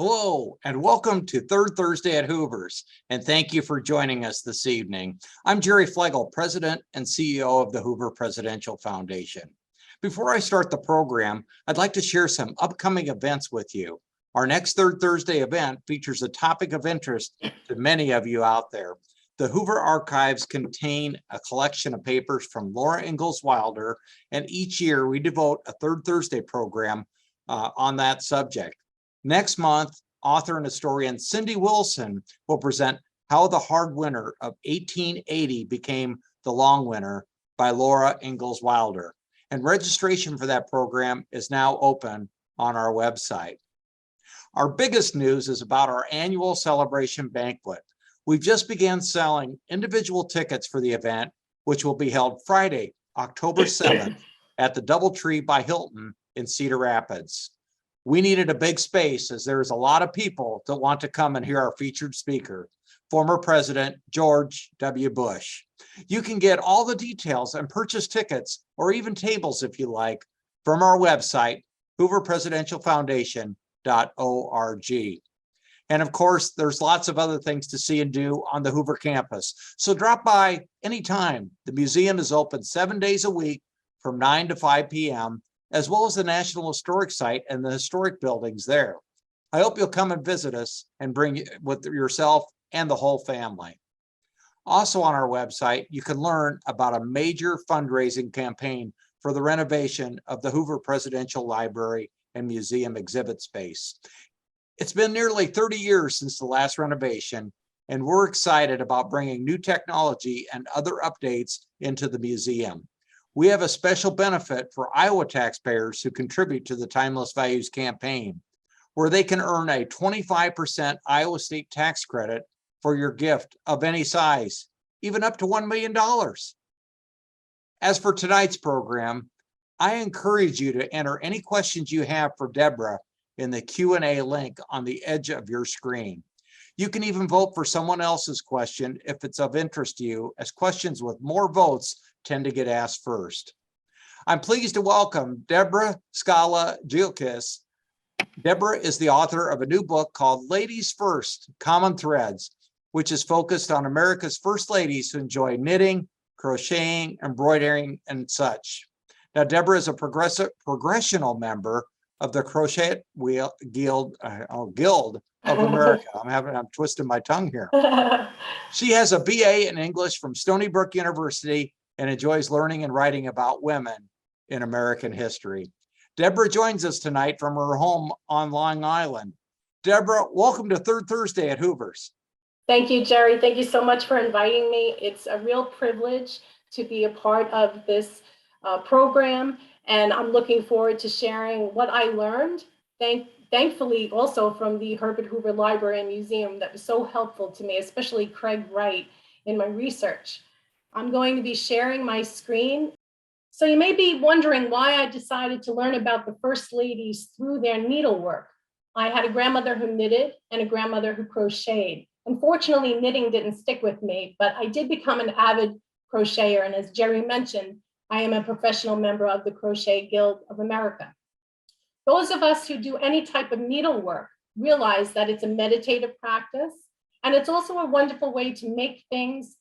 Hello, and welcome to Third Thursday at Hoover's, and thank you for joining us this evening. I'm Jerry Flegel, President and CEO of the Hoover Presidential Foundation. Before I start the program, I'd like to share some upcoming events with you. Our next Third Thursday event features a topic of interest to many of you out there. The Hoover Archives contain a collection of papers from Laura Ingalls Wilder, and each year we devote a Third Thursday program on that subject. Next month, author and historian Cindy Wilson will present How the Hard Winter of 1880 Became the Long Winter by Laura Ingalls Wilder. And registration for that program is now open on our website. Our biggest news is about our annual celebration banquet. We've just began selling individual tickets for the event, which will be held Friday, October 7th at the Doubletree by Hilton in Cedar Rapids. We needed a big space as there's a lot of people that want to come and hear our featured speaker, former President George W. Bush. You can get all the details and purchase tickets or even tables if you like from our website, hooverpresidentialfoundation.org. And of course, there's lots of other things to see and do on the Hoover campus. So drop by anytime. The museum is open 7 days a week from 9 to 5 p.m., as well as the National Historic Site and the historic buildings there. I hope you'll come and visit us and bring with yourself and the whole family. Also on our website, you can learn about a major fundraising campaign for the renovation of the Hoover Presidential Library and Museum exhibit space. It's been nearly 30 years since the last renovation, and we're excited about bringing new technology and other updates into the museum. We have a special benefit for Iowa taxpayers who contribute to the Timeless Values campaign, where they can earn a 25% Iowa state tax credit for your gift of any size, even up to $1 million. As for tonight's program, I encourage you to enter any questions you have for Debra in the Q&A link on the edge of your screen. You can even vote for someone else's question if it's of interest to you, as questions with more votes tend to get asked first. I'm pleased to welcome Debra Scala Giokas. Debra is the author of a new book called Ladies First, Common Threads, which is focused on America's first ladies who enjoy knitting, crocheting, embroidering, and such. Now, Debra is a progressional member of the Crochet Guild of America. I'm twisting my tongue here. She has a BA in English from Stony Brook University and enjoys learning and writing about women in American history. Debra joins us tonight from her home on Long Island. Debra, welcome to Third Thursday at Hoover's. Thank you, Jerry. Thank you so much for inviting me. It's a real privilege to be a part of this program, and I'm looking forward to sharing what I learned, thankfully also from the Herbert Hoover Library and Museum that was so helpful to me, especially Craig Wright in my research. I'm going to be sharing my screen. So you may be wondering why I decided to learn about the first ladies through their needlework. I had a grandmother who knitted and a grandmother who crocheted. Unfortunately, knitting didn't stick with me, but I did become an avid crocheter. And as Jerry mentioned, I am a professional member of the Crochet Guild of America. Those of us who do any type of needlework realize that it's a meditative practice, and it's also a wonderful way to make things.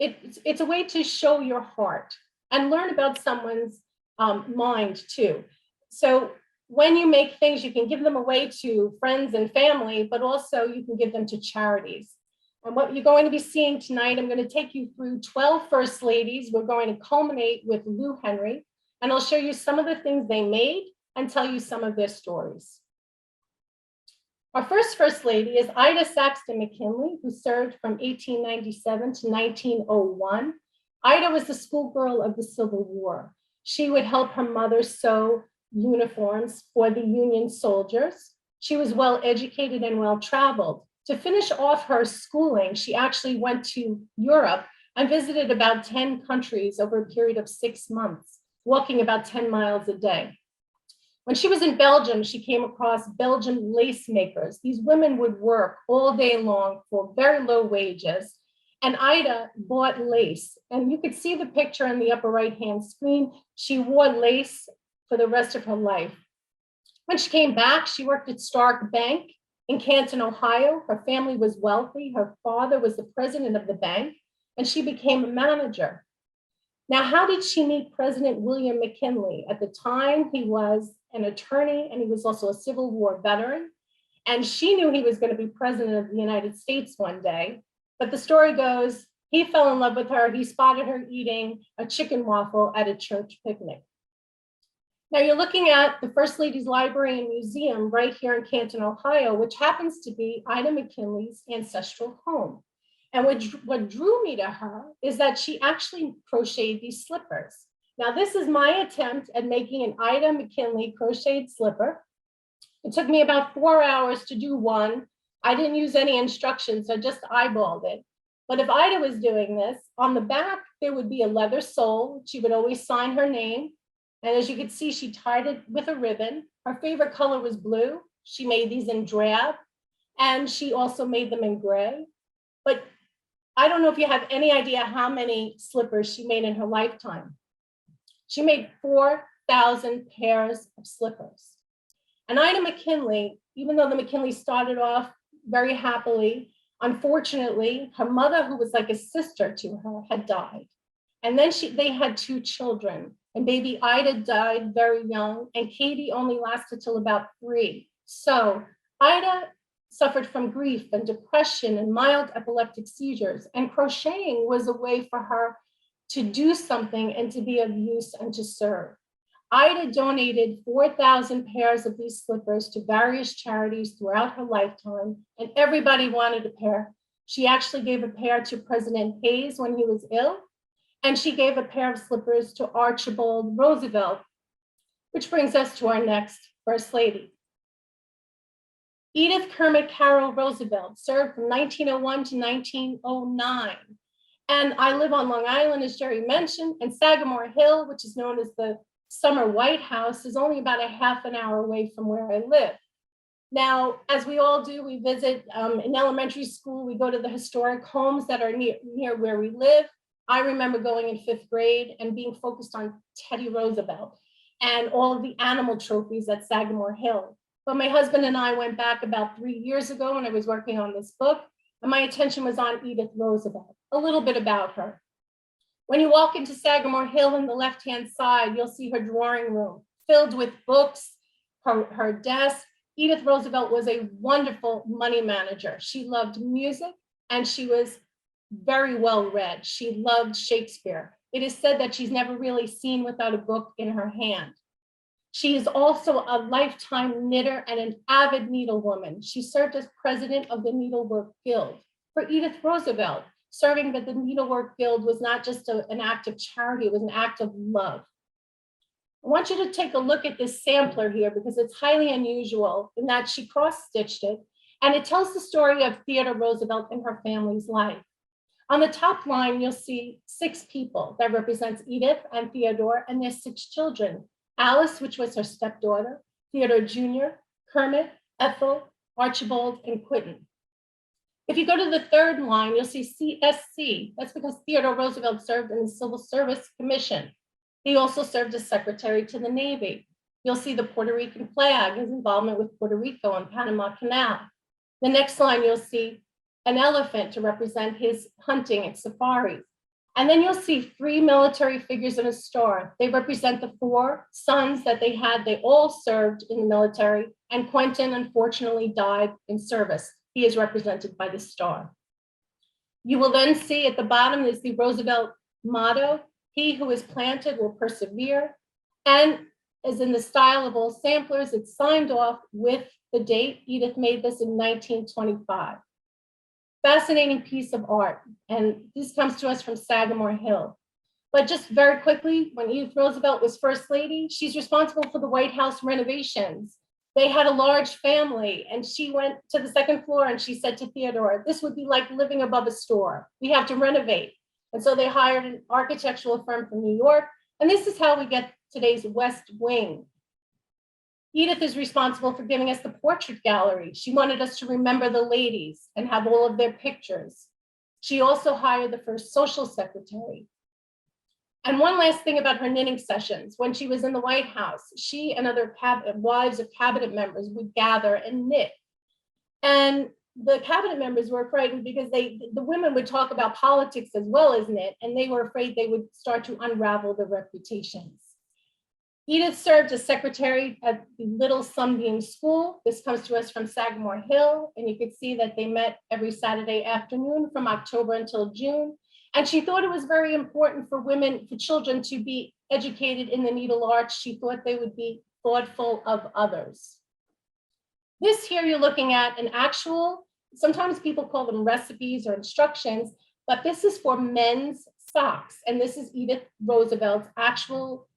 It's a way to show your heart and learn about someone's mind too. So when you make things, you can give them away to friends and family, but also you can give them to charities. And what you're going to be seeing tonight, I'm going to take you through 12 first ladies. We're going to culminate with Lou Henry, and I'll show you some of the things they made and tell you some of their stories. Our first lady is Ida Saxton McKinley, who served from 1897 to 1901. Ida was the schoolgirl of the Civil War. She would help her mother sew uniforms for the Union soldiers. She was well educated and well traveled. To finish off her schooling, she actually went to Europe and visited about 10 countries over a period of 6 months, walking about 10 miles a day. When she was in Belgium, she came across Belgian lace makers. These women would work all day long for very low wages. And Ida bought lace. And you could see the picture on the upper right-hand screen. She wore lace for the rest of her life. When she came back, she worked at Stark Bank In Canton, Ohio, her family was wealthy. Her father was the president of the bank, and she became a manager. Now, how did she meet President William McKinley? At the time, he was an attorney, and he was also a Civil War veteran. And she knew he was going to be president of the United States one day. But the story goes, he fell in love with her. He spotted her eating a chicken waffle at a church picnic. Now you're looking at the First Lady's Library and Museum right here in Canton, Ohio, which happens to be Ida McKinley's ancestral home. And what drew me to her is that she actually crocheted these slippers. Now this is my attempt at making an Ida McKinley crocheted slipper. It took me about 4 hours to do one. I didn't use any instructions, so I just eyeballed it. But if Ida was doing this, on the back, there would be a leather sole. She would always sign her name. And as you can see, she tied it with a ribbon. Her favorite color was blue. She made these in drab, and she also made them in gray. But I don't know if you have any idea how many slippers she made in her lifetime. She made 4,000 pairs of slippers. And Ida McKinley, even though the McKinley started off very happily, unfortunately, her mother, who was like a sister to her, had died. And then they had 2 children. And baby Ida died very young, and Katie only lasted till about 3. So Ida suffered from grief and depression and mild epileptic seizures, and crocheting was a way for her to do something and to be of use and to serve. Ida donated 4,000 pairs of these slippers to various charities throughout her lifetime, and everybody wanted a pair. She actually gave a pair to President Hayes when he was ill, and she gave a pair of slippers to Archibald Roosevelt, which brings us to our next First Lady. Edith Kermit Carow Roosevelt served from 1901 to 1909. And I live on Long Island, as Jerry mentioned, and Sagamore Hill, which is known as the Summer White House, is only about a half an hour away from where I live. Now, as we all do, we visit in elementary school, we go to the historic homes that are near where we live. I remember going in 5th grade and being focused on Teddy Roosevelt and all of the animal trophies at Sagamore Hill. But my husband and I went back about 3 years ago when I was working on this book, and my attention was on Edith Roosevelt, a little bit about her. When you walk into Sagamore Hill on the left-hand side, you'll see her drawing room filled with books, her desk. Edith Roosevelt was a wonderful money manager. She loved music, and she was very well read. She loved Shakespeare. It is said that she's never really seen without a book in her hand. She is also a lifetime knitter and an avid needlewoman. She served as president of the Needlework Guild. For Edith Roosevelt, serving at the Needlework Guild was not just an act of charity, it was an act of love. I want you to take a look at this sampler here because it's highly unusual in that she cross-stitched it, and it tells the story of Theodore Roosevelt and her family's life. On the top line, you'll see 6 people that represents Edith and Theodore and their 6 children. Alice, which was her stepdaughter, Theodore Jr., Kermit, Ethel, Archibald, and Quentin. If you go to the 3rd line, you'll see CSC. That's because Theodore Roosevelt served in the Civil Service Commission. He also served as secretary to the Navy. You'll see the Puerto Rican flag, his involvement with Puerto Rico and Panama Canal. The next line, you'll see an elephant to represent his hunting and safaris. And then you'll see 3 military figures in a star. They represent the 4 sons that they had. They all served in the military, and Quentin unfortunately died in service. He is represented by the star. You will then see at the bottom is the Roosevelt motto, "He who is planted will persevere." And as in the style of all samplers, it's signed off with the date. Edith made this in 1925. Fascinating piece of art. And this comes to us from Sagamore Hill. But just very quickly, when Edith Roosevelt was First Lady, she's responsible for the White House renovations. They had a large family, and she went to the 2nd floor and she said to Theodore, "This would be like living above a store. We have to renovate." And so they hired an architectural firm from New York. And this is how we get today's West Wing. Edith is responsible for giving us the portrait gallery. She wanted us to remember the ladies and have all of their pictures. She also hired the first social secretary. And one last thing about her knitting sessions. When she was in the White House, she and other wives of cabinet members would gather and knit. And the cabinet members were frightened because the women would talk about politics as well as knit, and they were afraid they would start to unravel their reputations. Edith served as secretary at the Little Sunbeam School. This comes to us from Sagamore Hill, and you can see that they met every Saturday afternoon from October until June. And she thought it was very important for women, for children to be educated in the needle arts. She thought they would be thoughtful of others. This here you're looking at an actual, sometimes people call them recipes or instructions, but this is for men's socks. And this is Edith Roosevelt's actual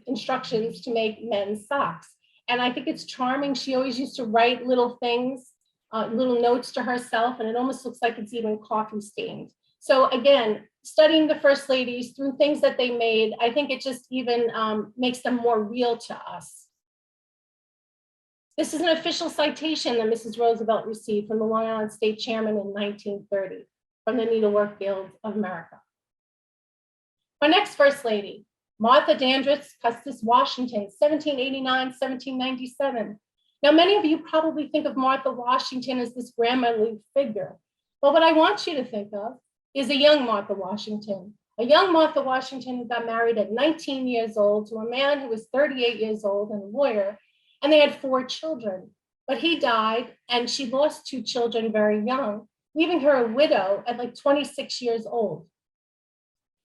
instructions to make men's socks. And I think it's charming. She always used to write little things, little notes to herself, and it almost looks like it's even coffee stained. So again, studying the first ladies through things that they made, I think it just even makes them more real to us. This is an official citation that Mrs. Roosevelt received from the Long Island State Chairman in 1930 from the Needlework Guild of America. Our next First Lady, Martha Dandridge, Custis, Washington, 1789-1797. Now, many of you probably think of Martha Washington as this grandmotherly figure, but what I want you to think of is a young Martha Washington. A young Martha Washington who got married at 19 years old to a man who was 38 years old and a lawyer, and they had 4 children. But he died, and she lost 2 children very young, leaving her a widow at like 26 years old.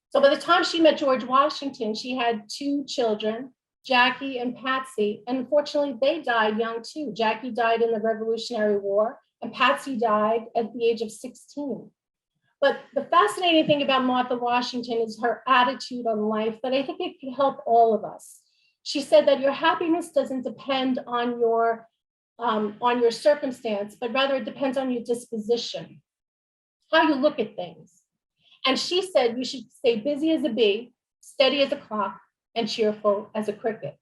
So by the time she met George Washington, she had 2 children, Jackie and Patsy, and unfortunately they died young too. Jackie died in the Revolutionary War, and Patsy died at the age of 16. But the fascinating thing about Martha Washington is her attitude on life that I think it can help all of us. She said that your happiness doesn't depend on your circumstance, but rather it depends on your disposition, how you look at things. And she said you should stay busy as a bee, steady as a clock, and cheerful as a cricket.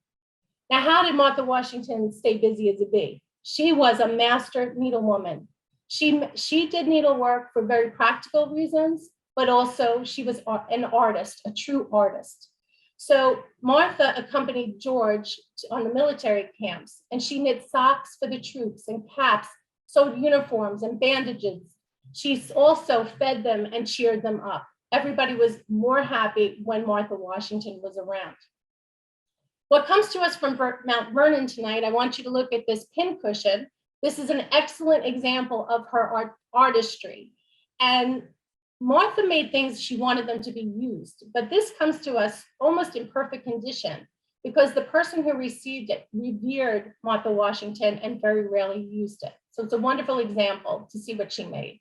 Now, how did Martha Washington stay busy as a bee? She was a master needlewoman. She did needlework for very practical reasons, but also she was an artist, a true artist. So Martha accompanied George on the military camps, and she knit socks for the troops and caps, sewed uniforms and bandages. She also fed them and cheered them up. Everybody was more happy when Martha Washington was around. What comes to us from Mount Vernon tonight, I want you to look at this pin cushion. This is an excellent example of her artistry. And Martha made things she wanted them to be used, but this comes to us almost in perfect condition because the person who received it revered Martha Washington and very rarely used it. So it's a wonderful example to see what she made.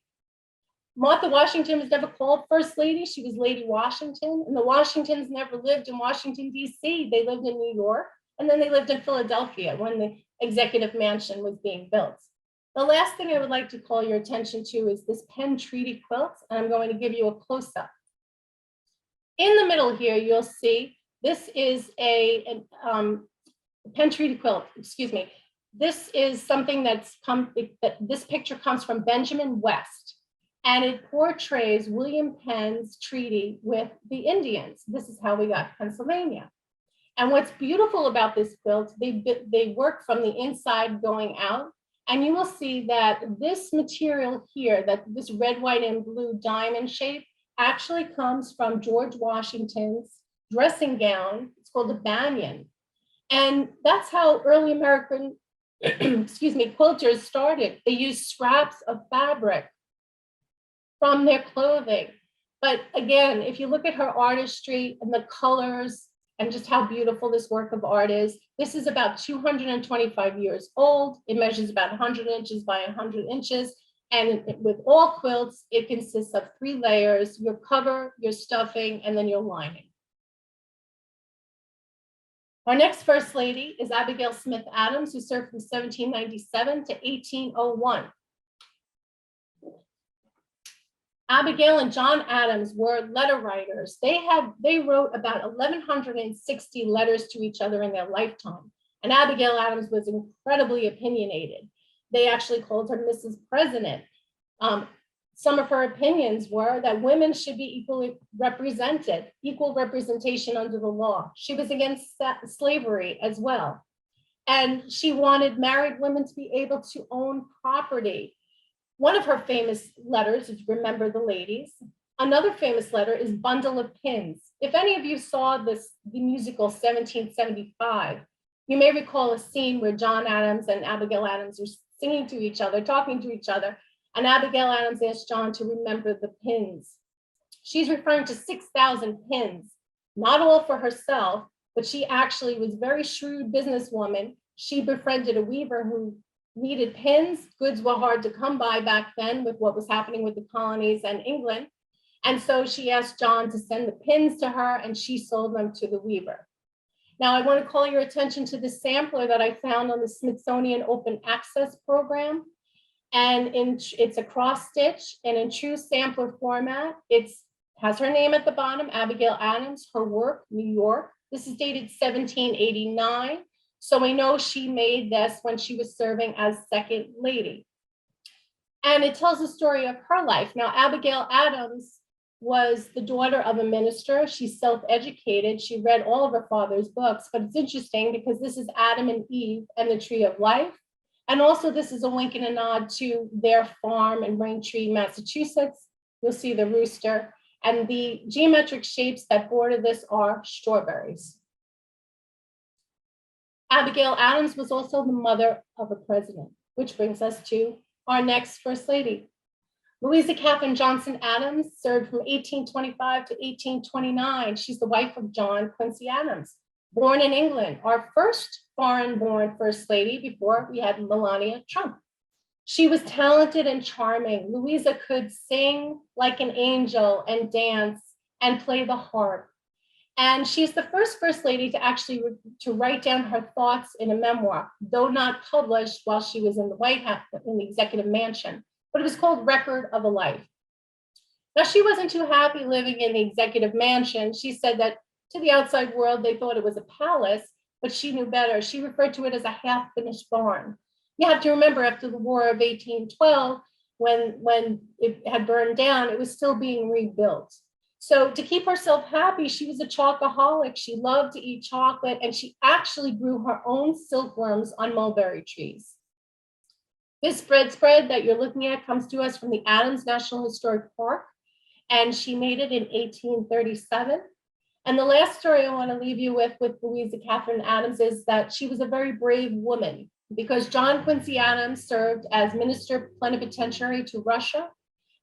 Martha Washington was never called First Lady. She was Lady Washington, and the Washingtons never lived in Washington, D.C. They lived in New York, and then they lived in Philadelphia when the executive mansion was being built. The last thing I would like to call your attention to is this Penn Treaty quilt, and I'm going to give you a close-up. In the middle here, you'll see this is a Penn Treaty quilt, excuse me. This is something this picture comes from Benjamin West, and it portrays William Penn's treaty with the Indians. This is how we got Pennsylvania. And what's beautiful about this quilt, they work from the inside going out. And you will see that this material here, that this red, white, and blue diamond shape actually comes from George Washington's dressing gown. It's called a banyan. And that's how early American, quilters started. They used scraps of fabric from their clothing. But again, if you look at her artistry and the colors and just how beautiful this work of art is, this is about 225 years old. It measures about 100 inches by 100 inches. And with all quilts, it consists of 3 layers: your cover, your stuffing, and then your lining. Our next First Lady is Abigail Smith Adams, who served from 1797 to 1801. Abigail and John Adams were letter writers. They wrote about 1,160 letters to each other in their lifetime. And Abigail Adams was incredibly opinionated. They actually called her Mrs. President. Some of her opinions were that women should be equally represented, equal representation under the law. She was against slavery as well. And she wanted married women to be able to own property. One of her famous letters is Remember the Ladies. Another famous letter is Bundle of Pins. If any of you saw the musical 1775, you may recall a scene where John Adams and Abigail Adams are singing to each other, talking to each other, and Abigail Adams asked John to remember the pins. She's referring to 6,000 pins, not all for herself, but she actually was a very shrewd businesswoman. She befriended a weaver who needed pins. Goods were hard to come by back then with what was happening with the colonies and England. And so she asked John to send the pins to her, and she sold them to the weaver. Now, I want to call your attention to the sampler that I found on the Smithsonian Open Access Program. And it's a cross stitch, and in true sampler format, it has her name at the bottom, Abigail Adams, her work, New York. This is dated 1789. So we know she made this when she was serving as second lady. And it tells the story of her life. Now, Abigail Adams was the daughter of a minister. She's self-educated. She read all of her father's books, but it's interesting because this is Adam and Eve and the Tree of Life. And also this is a wink and a nod to their farm in Braintree, Massachusetts. You'll see the rooster, and the geometric shapes that border this are strawberries. Abigail Adams was also the mother of a president, which brings us to our next First Lady. Louisa Catherine Johnson Adams served from 1825 to 1829. She's the wife of John Quincy Adams, born in England, our first foreign-born First Lady before we had Melania Trump. She was talented and charming. Louisa could sing like an angel and dance and play the harp. And she's the first Lady to actually write down her thoughts in a memoir, though not published while she was in the White House, in the Executive Mansion, but it was called Record of a Life. Now, she wasn't too happy living in the Executive Mansion. She said that to the outside world, they thought it was a palace, but she knew better. She referred to it as a half-finished barn. You have to remember, after the War of 1812, when it had burned down, it was still being rebuilt. So to keep herself happy, she was a chocoholic. She loved to eat chocolate, and she actually grew her own silkworms on mulberry trees. This bread spread that you're looking at comes to us from the Adams National Historic Park, and she made it in 1837. And the last story I want to leave you with Louisa Catherine Adams is that she was a very brave woman, because John Quincy Adams served as minister plenipotentiary to Russia.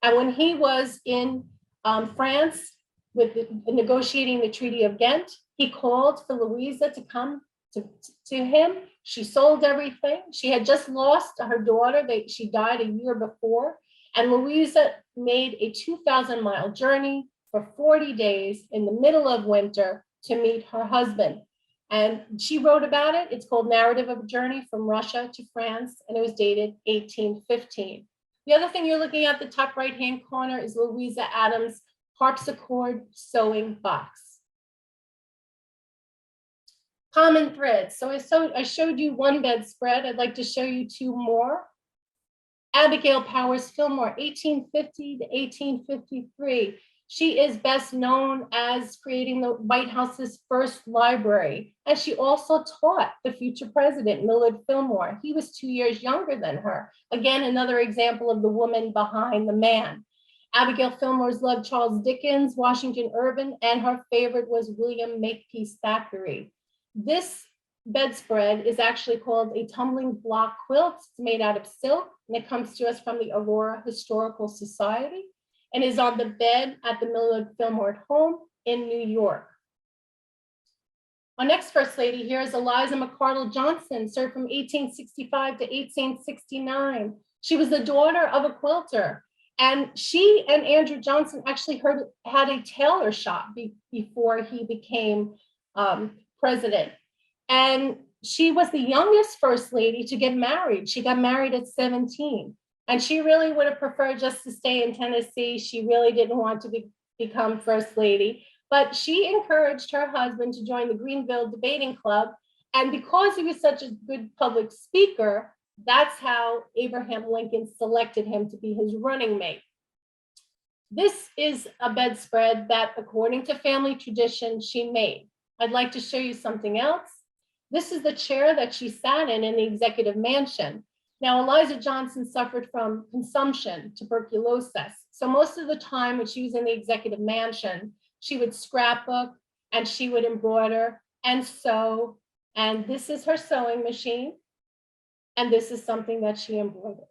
And when he was in France with negotiating the Treaty of Ghent, he called for Louisa to come to him. She sold everything. She had just lost her daughter. She died a year before. And Louisa made a 2,000-mile journey for 40 days in the middle of winter to meet her husband. And she wrote about it. It's called Narrative of a Journey from Russia to France, and it was dated 1815. The other thing you're looking at the top right-hand corner is Louisa Adams' harpsichord sewing box. Common threads. So I showed you one bedspread. I'd like to show you two more. Abigail Powers Fillmore, 1850 to 1853. She is best known as creating the White House's first library. And she also taught the future president, Millard Fillmore. He was 2 years younger than her. Again, another example of the woman behind the man. Abigail Fillmore's loved Charles Dickens, Washington Irving, and her favorite was William Makepeace Thackeray. This bedspread is actually called a tumbling block quilt. It's made out of silk, and it comes to us from the Aurora Historical Society and is on the bed at the Millard Fillmore home in New York. Our next First Lady here is Eliza McCardle Johnson, served from 1865 to 1869. She was the daughter of a quilter, and she and Andrew Johnson actually had a tailor shop before he became president. And she was the youngest First Lady to get married. She got married at 17. And she really would have preferred just to stay in Tennessee. She really didn't want to become First Lady. But she encouraged her husband to join the Greenville Debating Club. And because he was such a good public speaker, that's how Abraham Lincoln selected him to be his running mate. This is a bedspread that, according to family tradition, she made. I'd like to show you something else. This is the chair that she sat in the executive mansion. Now, Eliza Johnson suffered from consumption, tuberculosis. So most of the time when she was in the executive mansion, she would scrapbook and she would embroider and sew. And this is her sewing machine. And this is something that she embroidered.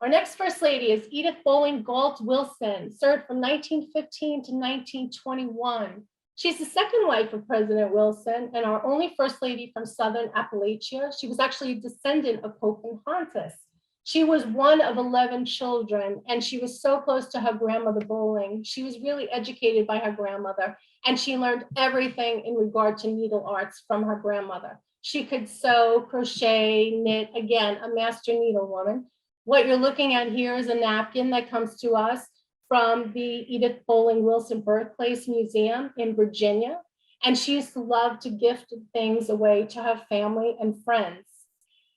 Our next First Lady is Edith Bolling Galt Wilson, served from 1915 to 1921. She's the second wife of President Wilson and our only First Lady from Southern Appalachia. She was actually a descendant of Pocahontas. She was one of 11 children, and she was so close to her grandmother Bolling. She was really educated by her grandmother, and she learned everything in regard to needle arts from her grandmother. She could sew, crochet, knit, again, a master needlewoman. What you're looking at here is a napkin that comes to us from the Edith Bolling Wilson Birthplace Museum in Virginia. And she used to love to gift things away to her family and friends.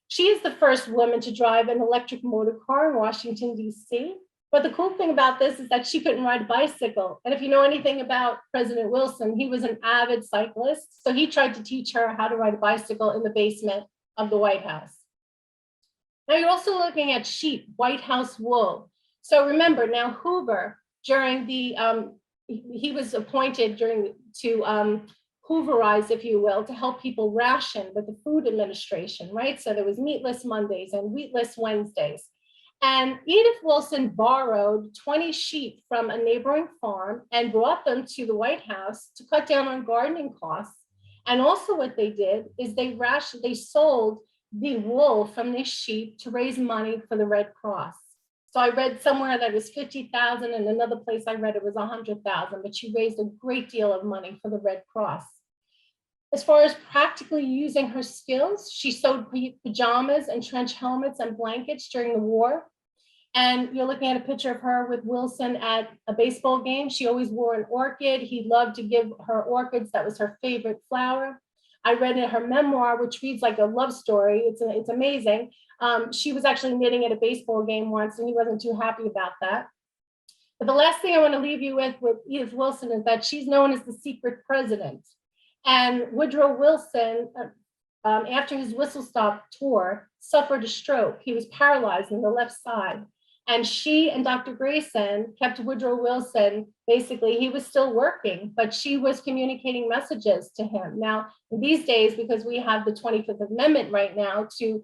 She is the first woman to drive an electric motor car in Washington, D.C. But the cool thing about this is that she couldn't ride a bicycle. And if you know anything about President Wilson, he was an avid cyclist. So he tried to teach her how to ride a bicycle in the basement of the White House. Now you're also looking at sheep, White House wool. So remember now Hoover, during the, he was appointed to Hooverize, if you will, to help people ration with the Food Administration, right? So there was meatless Mondays and wheatless Wednesdays. And Edith Wilson borrowed 20 sheep from a neighboring farm and brought them to the White House to cut down on gardening costs. And also what they did is they sold the wool from the sheep to raise money for the Red Cross. So I read somewhere that it was 50,000, and another place I read it was 100,000, but she raised a great deal of money for the Red Cross. As far as practically using her skills, she sewed pajamas and trench helmets and blankets during the war. And you're looking at a picture of her with Wilson at a baseball game. She always wore an orchid. He loved to give her orchids. That was her favorite flower. I read in her memoir, which reads like a love story. It's amazing. She was actually knitting at a baseball game once, and he wasn't too happy about that. But the last thing I want to leave you with Edith Wilson is that she's known as the secret president. And Woodrow Wilson, after his whistle stop tour, suffered a stroke. He was paralyzed in the left side. And she and Dr. Grayson kept Woodrow Wilson, basically, he was still working, but she was communicating messages to him. Now, these days, because we have the 25th Amendment right now to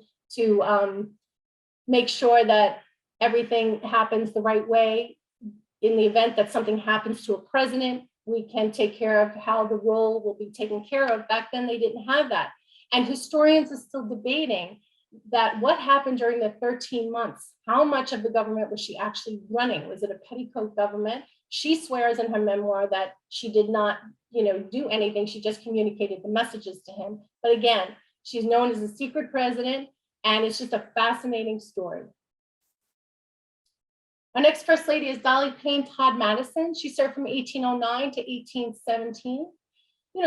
make sure that everything happens the right way, in the event that something happens to a president, we can take care of how the role will be taken care of. Back then, they didn't have that. And historians are still debating that what happened during the 13 months, how much of the government was she actually running? Was it a petticoat government? She swears in her memoir that she did not, do anything. She just communicated the messages to him. But again, she's known as the secret president, and it's just a fascinating story. Our next First Lady is Dolley Payne Todd Madison. She served from 1809 to 1817.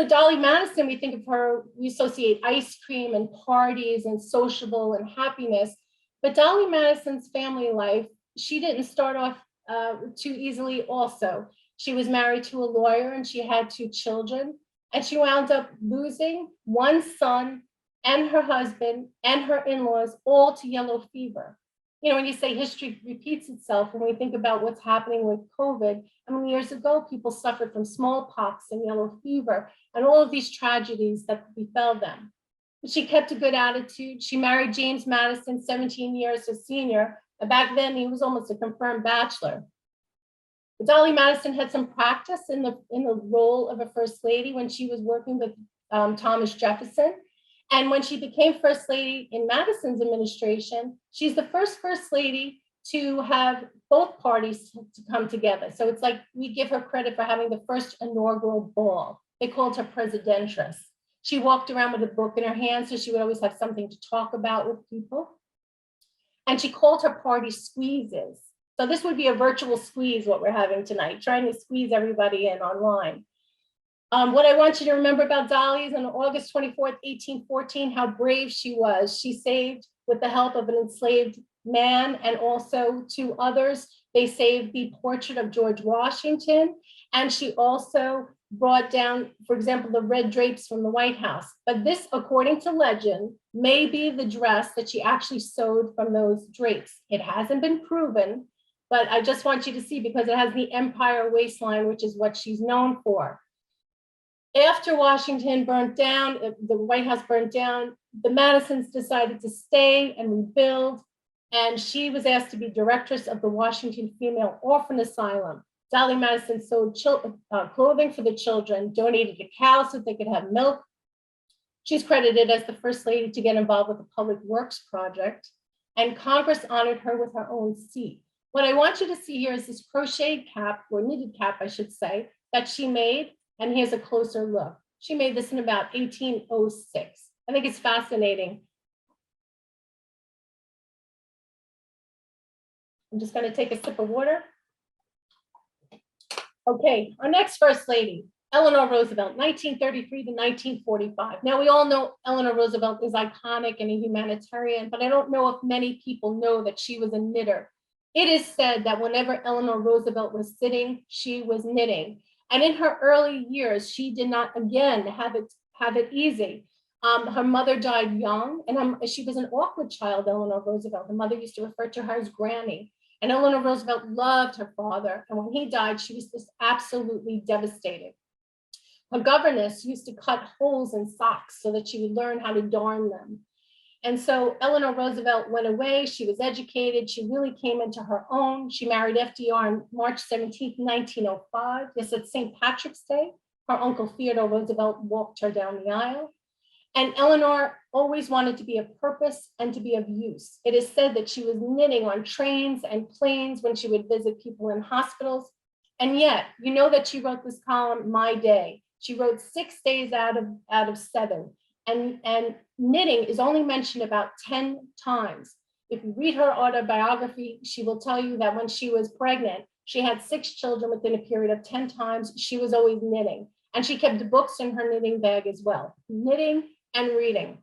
Dolley Madison, we think of her, we associate ice cream and parties and sociable and happiness. But Dolley Madison's family life, she didn't start off too easily also. She was married to a lawyer and she had 2 children. And she wound up losing one son and her husband and her in-laws all to yellow fever. When you say history repeats itself, when we think about what's happening with COVID, years ago, people suffered from smallpox and yellow fever and all of these tragedies that befell them. But she kept a good attitude. She married James Madison, 17 years his senior. And back then, he was almost a confirmed bachelor. But Dolley Madison had some practice in the role of a First Lady when she was working with Thomas Jefferson. And when she became First Lady in Madison's administration, she's the first Lady to have both parties to come together. So it's like we give her credit for having the first inaugural ball. They called her presidential. She walked around with a book in her hand, so she would always have something to talk about with people. And she called her party squeezes. So this would be a virtual squeeze, what we're having tonight, trying to squeeze everybody in online. What I want you to remember about Dolley is on August 24th, 1814, how brave she was. She saved, with the help of an enslaved man and also 2 others, they saved the portrait of George Washington. And she also brought down, for example, the red drapes from the White House. But this, according to legend, may be the dress that she actually sewed from those drapes. It hasn't been proven, but I just want you to see because it has the empire waistline, which is what she's known for. After Washington burnt down, the White House burnt down, the Madisons decided to stay and rebuild, and she was asked to be directress of the Washington Female Orphan Asylum. Dolley Madison sewed clothing for the children, donated to cows so they could have milk. She's credited as the first lady to get involved with the Public Works Project, and Congress honored her with her own seat. What I want you to see here is this crocheted cap, or knitted cap, I should say, that she made, and here's a closer look. She made this in about 1806. I think it's fascinating. I'm just going to take a sip of water. Okay, our next first lady, Eleanor Roosevelt, 1933 to 1945. Now, we all know Eleanor Roosevelt is iconic and a humanitarian, but I don't know if many people know that she was a knitter. It is said that whenever Eleanor Roosevelt was sitting, she was knitting. And in her early years, she did not, again, have it easy. Her mother died young, and she was an awkward child, Eleanor Roosevelt. Her mother used to refer to her as Granny. And Eleanor Roosevelt loved her father. And when he died, she was just absolutely devastated. Her governess used to cut holes in socks so that she would learn how to darn them. And so Eleanor Roosevelt went away. She was educated. She really came into her own. She married FDR on March 17, 1905. This is St. Patrick's Day. Her uncle Theodore Roosevelt walked her down the aisle. And Eleanor always wanted to be of purpose and to be of use. It is said that she was knitting on trains and planes when she would visit people in hospitals. And yet, you know that she wrote this column, My Day. She wrote 6 days out of 7. And knitting is only mentioned about 10 times. If you read her autobiography, she will tell you that when she was pregnant, she had 6 children within a period of 10 times. She was always knitting. And she kept books in her knitting bag as well, knitting and reading.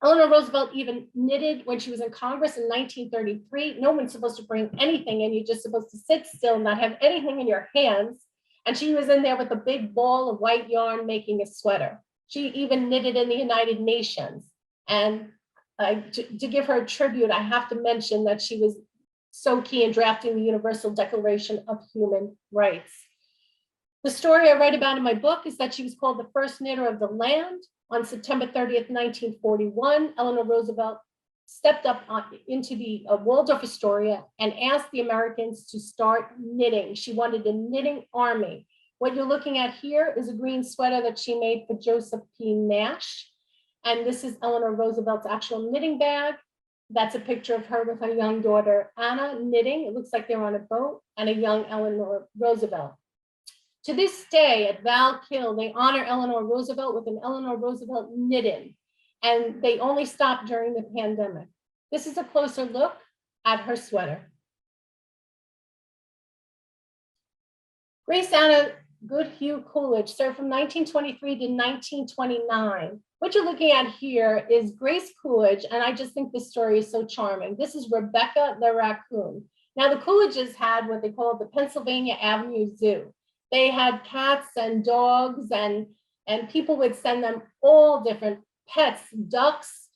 Eleanor Roosevelt even knitted when she was in Congress in 1933. No one's supposed to bring anything in. You're just supposed to sit still, not have anything in your hands. And she was in there with a big ball of white yarn making a sweater. She even knitted in the United Nations. And to give her a tribute, I have to mention that she was so key in drafting the Universal Declaration of Human Rights. The story I write about in my book is that she was called the first knitter of the land. On September 30th, 1941, Eleanor Roosevelt stepped up into the Waldorf Astoria and asked the Americans to start knitting. She wanted a knitting army. What you're looking at here is a green sweater that she made for Joseph P. Nash. And this is Eleanor Roosevelt's actual knitting bag. That's a picture of her with her young daughter, Anna, knitting. It looks like they're on a boat, and a young Eleanor Roosevelt. To this day at Val Kill, they honor Eleanor Roosevelt with an Eleanor Roosevelt knitting, and they only stopped during the pandemic. This is a closer look at her sweater. Grace Anna Goodhue Coolidge served from 1923 to 1929. What you're looking at here is Grace Coolidge, and I just think this story is so charming. This is Rebecca the raccoon. Now the Coolidges had what they called the Pennsylvania Avenue Zoo. They had cats and dogs, and people would send them all different pets, ducks,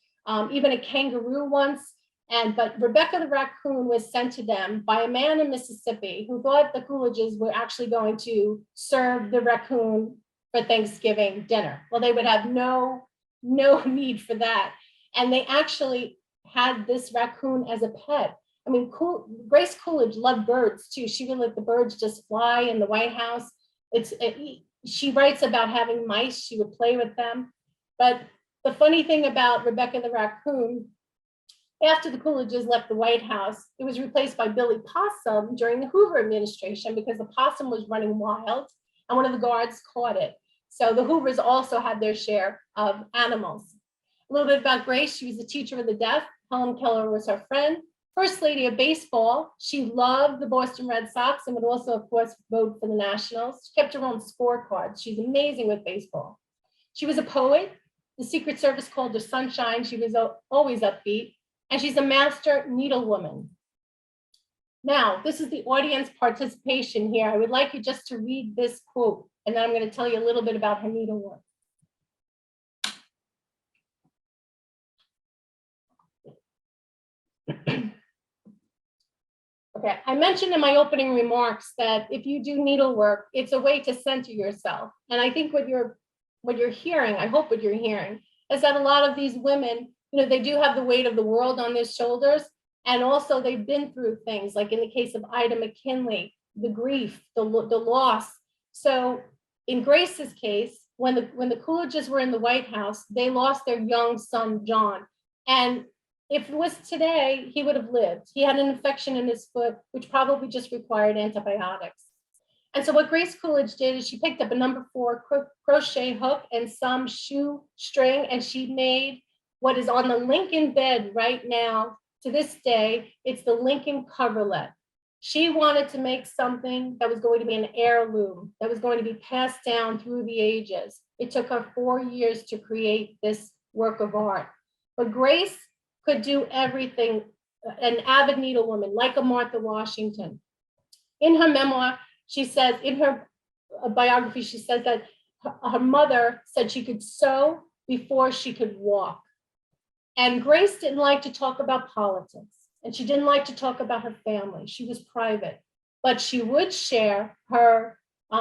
even a kangaroo once. But Rebecca the raccoon was sent to them by a man in Mississippi who thought the Coolidges were actually going to serve the raccoon for Thanksgiving dinner. Well, they would have no need for that. And they actually had this raccoon as a pet. I mean, Grace Coolidge loved birds too. She would let the birds just fly in the White House. She writes about having mice. She would play with them. But the funny thing about Rebecca the raccoon, after the Coolidges left the White House, it was replaced by Billy Possum during the Hoover administration because the possum was running wild and one of the guards caught it. So the Hoovers also had their share of animals. A little bit about Grace. She was a teacher of the deaf. Helen Keller was her friend. First lady of baseball. She loved the Boston Red Sox and would also, of course, vote for the Nationals. She kept her own scorecards. She's amazing with baseball. She was a poet. The Secret Service called her Sunshine. She was always upbeat. And she's a master needlewoman. Now, this is the audience participation here. I would like you just to read this quote. And then I'm going to tell you a little bit about her needlework. Okay, I mentioned in my opening remarks that if you do needlework, it's a way to center yourself. And I think what you're hearing, I hope what you're hearing, is that a lot of these women, they do have the weight of the world on their shoulders. And also they've been through things, like in the case of Ida McKinley, the grief, the loss. So in Grace's case, when the Coolidges were in the White House, they lost their young son, John. And if it was today, he would have lived. He had an infection in his foot, which probably just required antibiotics. And so what Grace Coolidge did is she picked up a number 4 crochet hook and some shoe string, and she made what is on the Lincoln bed right now. To this day, it's the Lincoln coverlet. She wanted to make something that was going to be an heirloom, that was going to be passed down through the ages. It took her 4 years to create this work of art. But Grace could do everything, an avid needlewoman, like a Martha Washington. In her memoir, she says, in her biography, she says that her mother said she could sew before she could walk. And Grace didn't like to talk about politics, and she didn't like to talk about her family. She was private, but she would share her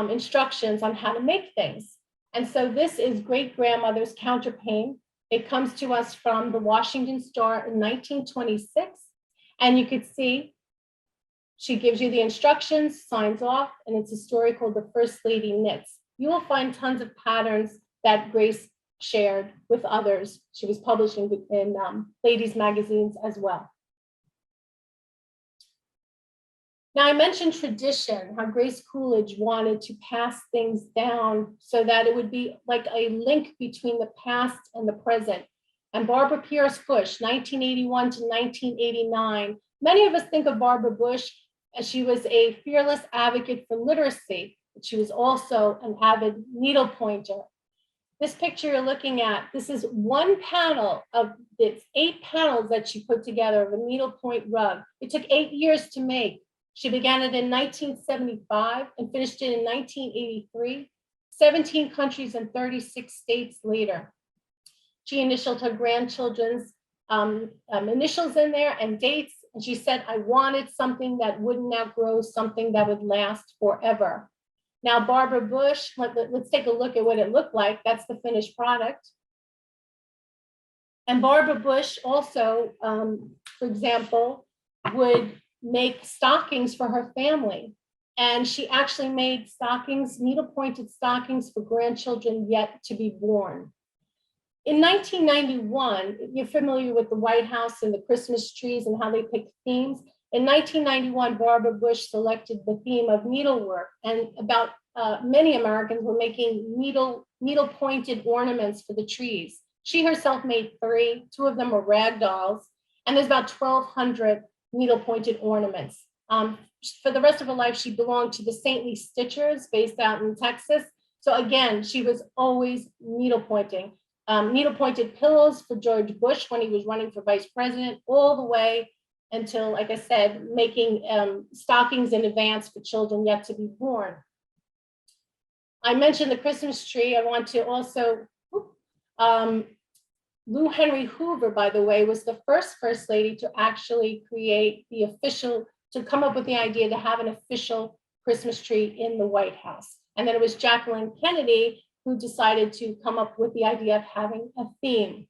instructions on how to make things. And so this is great-grandmother's counterpane. It comes to us from the Washington Star in 1926. And you could see she gives you the instructions, signs off, and it's a story called The First Lady Knits. You will find tons of patterns that Grace shared with others. She was publishing in ladies' magazines as well. Now, I mentioned tradition, how Grace Coolidge wanted to pass things down so that it would be like a link between the past and the present. And Barbara Pierce Bush, 1981 to 1989. Many of us think of Barbara Bush as she was a fearless advocate for literacy, but she was also an avid needle pointer. This picture you're looking at, this is one panel of its 8 panels that she put together of a needlepoint rug. It took 8 years to make. She began it in 1975 and finished it in 1983, 17 countries and 36 states later. She initialed her grandchildren's initials in there and dates, and she said, I wanted something that wouldn't outgrow, something that would last forever. Now, Barbara Bush, let's take a look at what it looked like. That's the finished product. And Barbara Bush also, for example, would make stockings for her family. And she actually made stockings, needle-pointed stockings for grandchildren yet to be born. In 1991, you're familiar with the White House and the Christmas trees and how they pick themes. In 1991, Barbara Bush selected the theme of needlework, and many Americans were making needle-pointed ornaments for the trees. She herself made 3, 2 of them were rag dolls, and there's about 1,200 needle-pointed ornaments. For the rest of her life, she belonged to the Saintly Stitchers based out in Texas. So again, she was always needle-pointing. Needle-pointed pillows for George Bush when he was running for vice president, all the way until, like I said, making stockings in advance for children yet to be born. I mentioned the Christmas tree. I want to also, Lou Henry Hoover, by the way, was the first lady to actually create to come up with the idea to have an official Christmas tree in the White House. And then it was Jacqueline Kennedy who decided to come up with the idea of having a theme.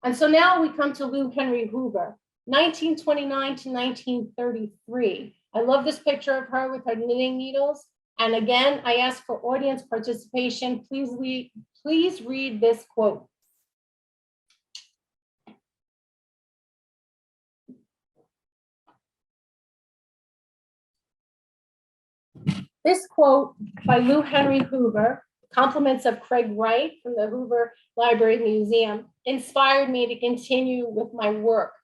And so now we come to Lou Henry Hoover, 1929 to 1933. I love this picture of her with her knitting needles. And again, I ask for audience participation. Please read this quote. This quote by Lou Henry Hoover, compliments of Craig Wright from the Hoover Library Museum, inspired me to continue with my work.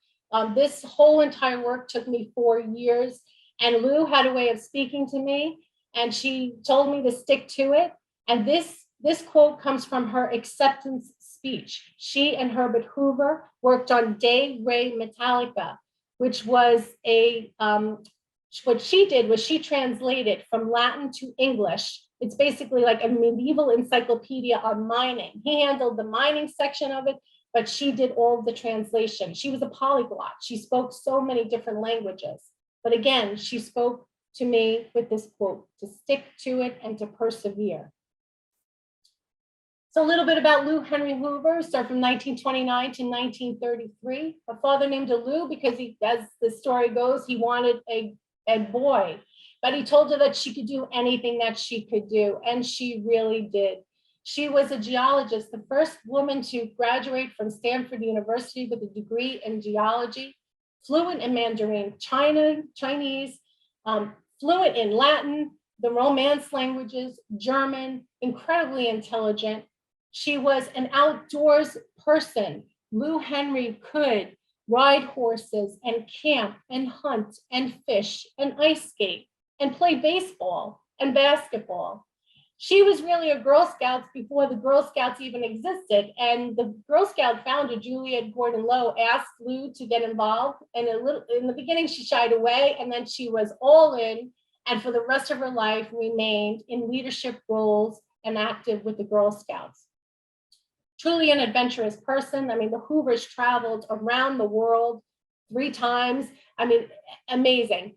This whole entire work took me 4 years, and Lou had a way of speaking to me, and she told me to stick to it. And this quote comes from her acceptance speech. She and Herbert Hoover worked on De Re Metallica, which was what she did was she translated from Latin to English It's basically like a medieval encyclopedia on mining. He handled the mining section of it, but she did all of the translation. She was a polyglot. She spoke so many different languages. But again, she spoke to me with this quote, to stick to it and to persevere. So a little bit about Lou Henry Hoover, started from 1929 to 1933. A father named her Lou because he, as the story goes, he wanted a boy, but he told her that she could do anything that she could do, and she really did. She was a geologist, the first woman to graduate from Stanford University with a degree in geology, fluent in Mandarin, Chinese, fluent in Latin, the Romance languages, German, incredibly intelligent. She was an outdoors person. Lou Henry could ride horses and camp and hunt and fish and ice skate and play baseball and basketball. She was really a Girl Scout before the Girl Scouts even existed. And the Girl Scout founder, Juliet Gordon Low, asked Lou to get involved. And in the beginning, she shied away, and then she was all in, and for the rest of her life remained in leadership roles and active with the Girl Scouts. Truly an adventurous person. I mean, the Hoovers traveled around the world 3 times. I mean, amazing.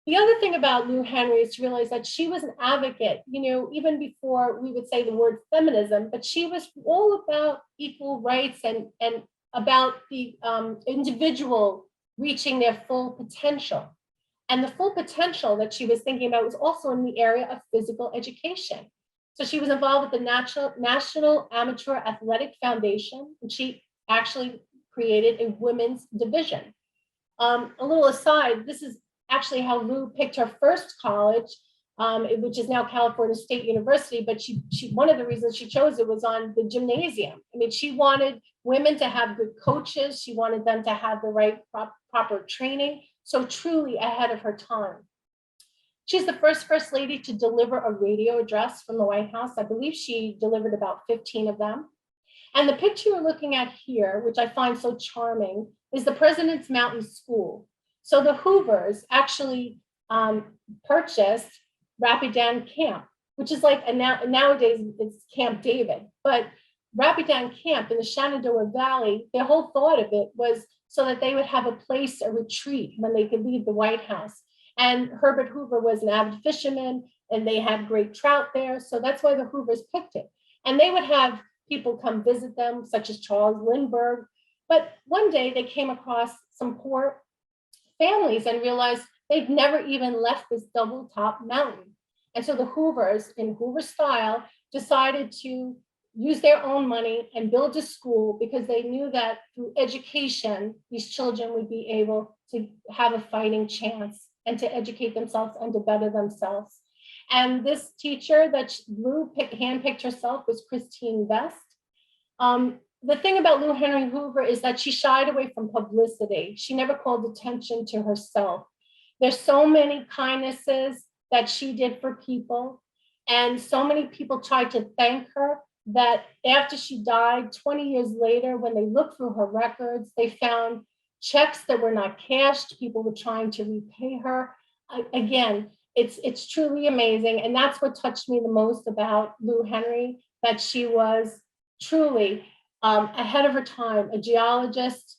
The other thing about Lou Henry is to realize that she was an advocate, even before we would say the word feminism, but she was all about equal rights and about the individual reaching their full potential. And the full potential that she was thinking about was also in the area of physical education. So she was involved with the National Amateur Athletic Foundation, and she actually created a women's division. A little aside, this is actually how Lou picked her first college, which is now California State University, but she one of the reasons she chose it was on the gymnasium. I mean, she wanted women to have good coaches. She wanted them to have the right proper training. So truly ahead of her time. She's the first lady to deliver a radio address from the White House. I believe she delivered about 15 of them. And the picture you're looking at here, which I find so charming, is the President's Mountain School. So the Hoovers actually purchased Rapidan Camp, which is like, nowadays it's Camp David, but Rapidan Camp in the Shenandoah Valley, their whole thought of it was so that they would have a place, a retreat when they could leave the White House. And Herbert Hoover was an avid fisherman, and they had great trout there. So that's why the Hoovers picked it. And they would have people come visit them, such as Charles Lindbergh. But one day they came across some poor families and realized they'd never even left this double top mountain. And so the Hoovers, in Hoover style, decided to use their own money and build a school because they knew that through education, these children would be able to have a fighting chance and to educate themselves and to better themselves. And this teacher that Lou handpicked herself was Christine Vest. The thing about Lou Henry Hoover is that she shied away from publicity. She never called attention to herself. There's so many kindnesses that she did for people, and so many people tried to thank her that after she died, 20 years later, when they looked through her records, they found checks that were not cashed. People were trying to repay her. Again, it's truly amazing. And that's what touched me the most about Lou Henry, that she was truly ahead of her time, a geologist,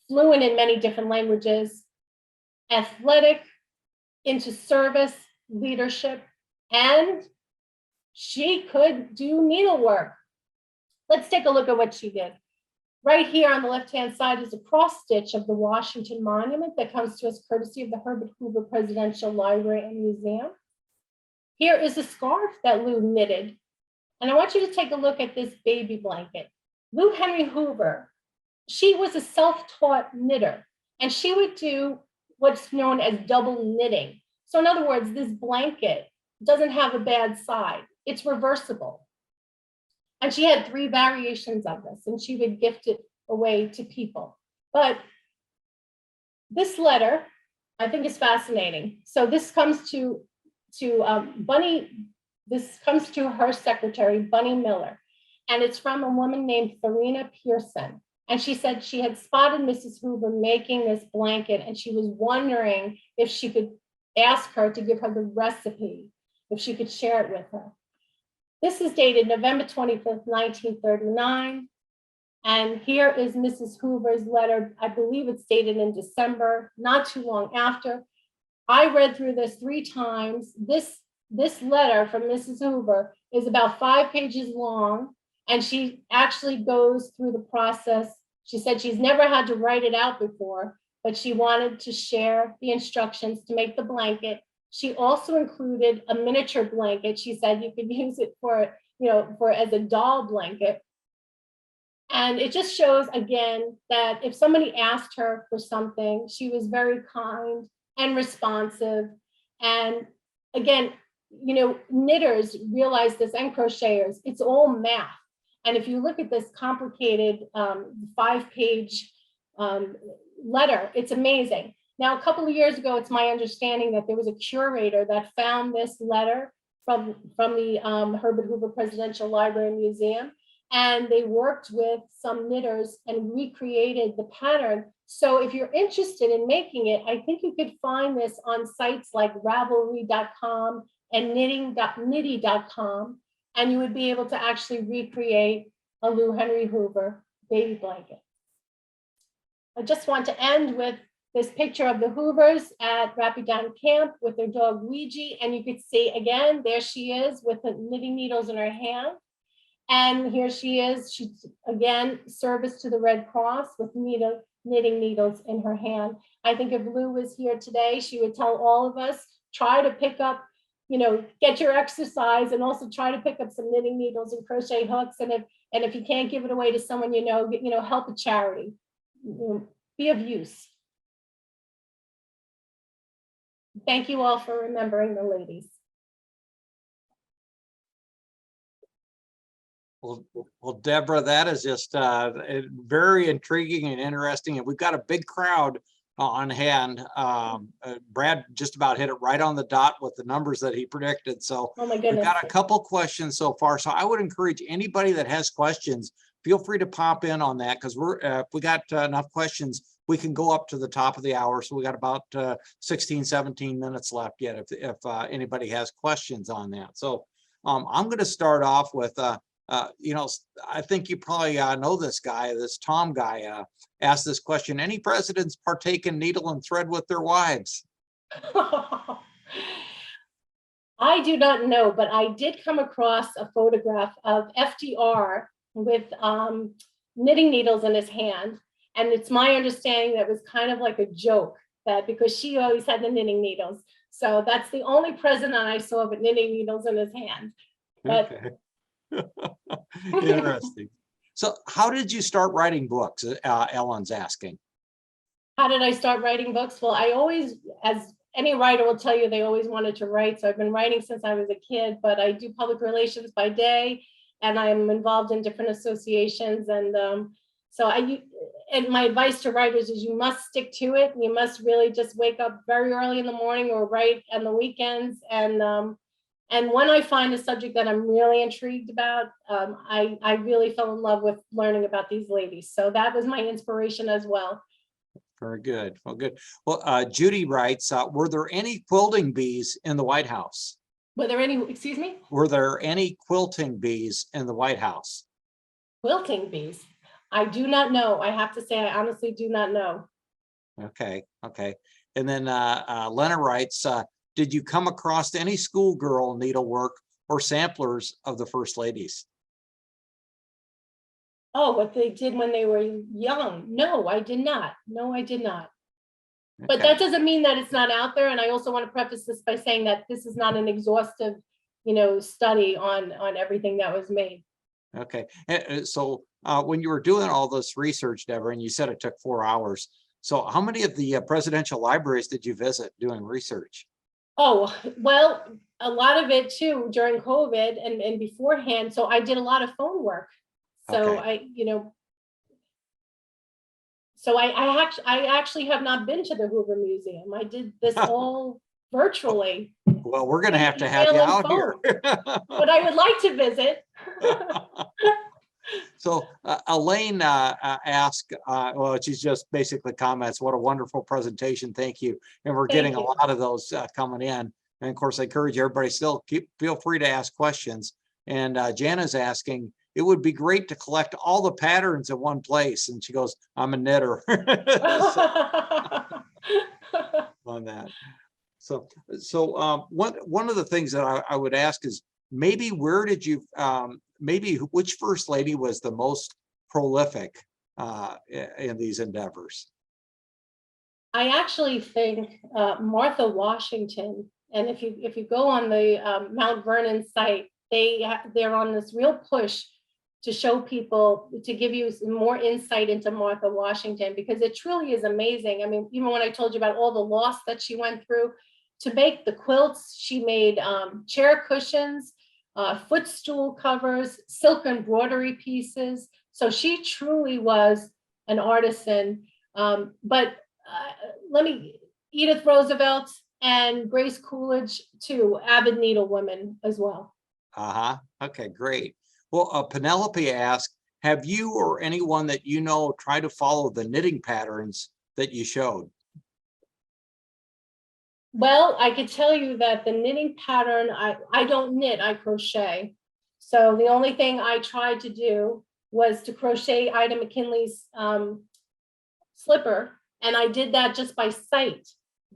fluent in many different languages, athletic, into service, leadership, and she could do needlework. Let's take a look at what she did. Right here on the left-hand side is a cross stitch of the Washington Monument that comes to us courtesy of the Herbert Hoover Presidential Library and Museum. Here is a scarf that Lou knitted. And I want you to take a look at this baby blanket. Lou Henry Hoover, she was a self-taught knitter, and she would do what's known as double knitting. So in other words, this blanket doesn't have a bad side. It's reversible. And she had 3 variations of this, and she would gift it away to people. But this letter, I think, is fascinating. So this comes to her secretary, Bunny Miller, and it's from a woman named Farina Pearson. And she said she had spotted Mrs. Hoover making this blanket, and she was wondering if she could ask her to give her the recipe if she could share it with her. This is dated November 25th, 1939. And here is Mrs. Hoover's letter. I believe it's dated in December, not too long after. I read through this 3 times. This letter from Mrs. Hoover is about 5 pages long, and she actually goes through the process. She said she's never had to write it out before, but she wanted to share the instructions to make the blanket. She also included a miniature blanket. She said you could use it for, as a doll blanket. And it just shows, again, that if somebody asked her for something, she was very kind and responsive. And again, knitters realize this, and crocheters, it's all math. And if you look at this complicated 5-page letter, it's amazing. Now, a couple of years ago, it's my understanding that there was a curator that found this letter from the Herbert Hoover Presidential Library and Museum, and they worked with some knitters and recreated the pattern. So if you're interested in making it, I think you could find this on sites like Ravelry.com and knitting.nitty.com, and you would be able to actually recreate a Lou Henry Hoover baby blanket. I just want to end with this picture of the Hoovers at Rapidan Camp with their dog Ouija, and you could see again, there she is with the knitting needles in her hand. And here she is, she's again, service to the Red Cross with knitting needles in her hand. I think if Lou was here today, she would tell all of us, try to pick up, get your exercise, and also try to pick up some knitting needles and crochet hooks. And if you can't give it away to someone help a charity. Be of use. Thank you all for remembering the ladies. Well, Deborah, that is just very intriguing and interesting. And we've got a big crowd on hand. Brad just about hit it right on the dot with the numbers that he predicted. So oh my goodness, we've got a couple questions so far. So I would encourage anybody that has questions, feel free to pop in on that, because if we got enough questions, we can go up to the top of the hour. So we got about 16, 17 minutes left yet if anybody has questions on that. So I'm going to start off with I think you probably know this guy, this Tom guy, asked this question: any presidents partake in needle and thread with their wives? I do not know, but I did come across a photograph of FDR with knitting needles in his hand. And it's my understanding that it was kind of like a joke, that because she always had the knitting needles. So that's the only president I saw with knitting needles in his hand. But okay. Interesting. So how did you start writing books? Ellen's asking. How did I start writing books? Well, I always, as any writer will tell you, they always wanted to write. So I've been writing since I was a kid, but I do public relations by day, and I'm involved in different associations. And and my advice to writers is you must stick to it. You must really just wake up very early in the morning or write on the weekends. And when I find a subject that I'm really intrigued about, I really fell in love with learning about these ladies. So that was my inspiration as well. Very good. Well, good. Well, Judy writes, were there any quilting bees in the White House? Were there any, excuse me? Were there any quilting bees in the White House? Quilting bees? I do not know. I have to say, I honestly do not know. Okay. Okay. And then Lena writes, did you come across any schoolgirl needlework or samplers of the first ladies? Oh, what they did when they were young? No, I did not. No, I did not. Okay. But that doesn't mean that it's not out there. And I also want to preface this by saying that this is not an exhaustive, study on everything that was made. Okay. So when you were doing all this research, Debra, and you said it took 4 hours. So how many of the presidential libraries did you visit doing research? Oh, well, a lot of it too during COVID and beforehand. So I did a lot of phone work. So okay. I actually have not been to the Hoover Museum. I did this all virtually. Well, we're going to have you out here. But I would like to visit. So Elaine asked, well, she's just basically comments, what a wonderful presentation. Thank you. And we're getting a lot of those coming in. And of course, I encourage everybody still feel free to ask questions. And Jana's asking, it would be great to collect all the patterns in one place. And she goes, I'm a knitter. On that. So one of the things that I would ask is maybe where did you, maybe which first lady was the most prolific in these endeavors? I actually think Martha Washington, and if you go on the Mount Vernon site, they're on this real push to show people, to give you some more insight into Martha Washington, because it truly is amazing. I mean, even when I told you about all the loss that she went through to make the quilts, she made chair cushions, footstool covers, silk embroidery pieces. So she truly was an artisan. But Edith Roosevelt and Grace Coolidge too, avid needlewomen as well. Okay, great. Well, Penelope asked, have you or anyone that you know try to follow the knitting patterns that you showed? Well, I could tell you that the knitting pattern, I don't knit, I crochet. So the only thing I tried to do was to crochet Ida McKinley's slipper, and I did that just by sight.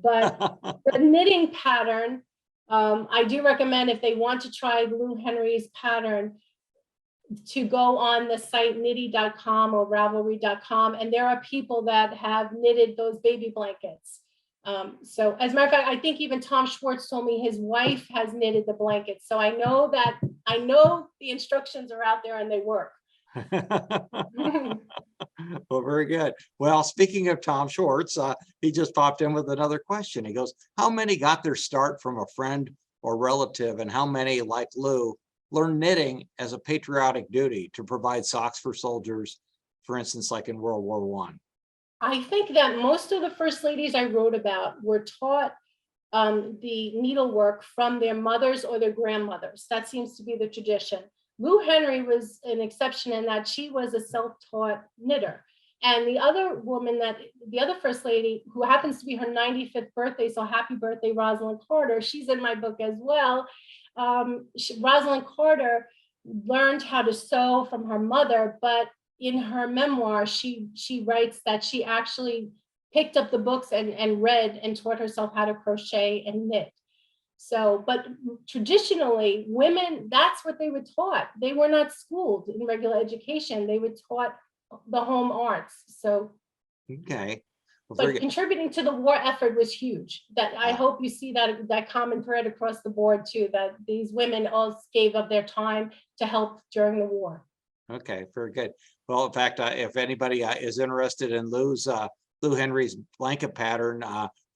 But the knitting pattern, I do recommend, if they want to try Lou Henry's pattern, to go on the site knitty.com or ravelry.com, and there are people that have knitted those baby blankets. So as a matter of fact, I think even Tom Schwartz told me his wife has knitted the blankets. So I know the instructions are out there and they work. Well, very good. Well, speaking of Tom Schwartz, he just popped in with another question. He goes, how many got their start from a friend or relative, and how many, like Lou, learned knitting as a patriotic duty to provide socks for soldiers, for instance, like in World War I? I think that most of the first ladies I wrote about were taught the needlework from their mothers or their grandmothers. That seems to be the tradition. Lou Henry was an exception in that she was a self-taught knitter. And the other first lady, who happens to be her 95th birthday, so happy birthday, Rosalind Carter, she's in my book as well. Rosalind Carter learned how to sew from her mother, but in her memoir, she writes that she actually picked up the books and read and taught herself how to crochet and knit. So, but traditionally, women, that's what they were taught. They were not schooled in regular education. They were taught the home arts. So, okay. Well, but contributing to the war effort was huge. That I hope you see that common thread across the board too, that these women all gave up their time to help during the war. Okay, very good. Well, in fact, if anybody is interested in Lou Henry's blanket pattern,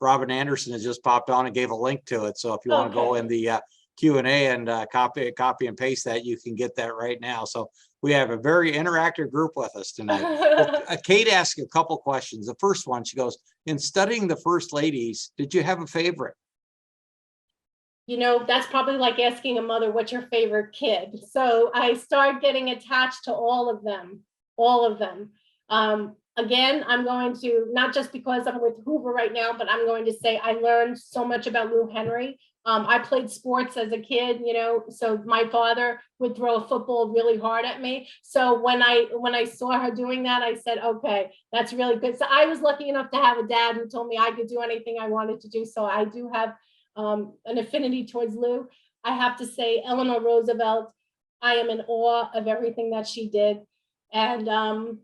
Robin Anderson has just popped on and gave a link to it. So if you want to go in the Q&A and copy and paste that, you can get that right now. So we have a very interactive group with us tonight. Well, Kate asked a couple questions. The first one, she goes, in studying the first ladies, did you have a favorite? You know, that's probably like asking a mother, what's your favorite kid? So I started getting attached to all of them. Again, I'm going to, not just because I'm with Hoover right now, but I'm going to say I learned so much about Lou Henry. I played sports as a kid, you know, so my father would throw a football really hard at me. So when I saw her doing that, I said, okay, that's really good. So I was lucky enough to have a dad who told me I could do anything I wanted to do. So I do have an affinity towards Lou. I have to say, Eleanor Roosevelt, I am in awe of everything that she did. And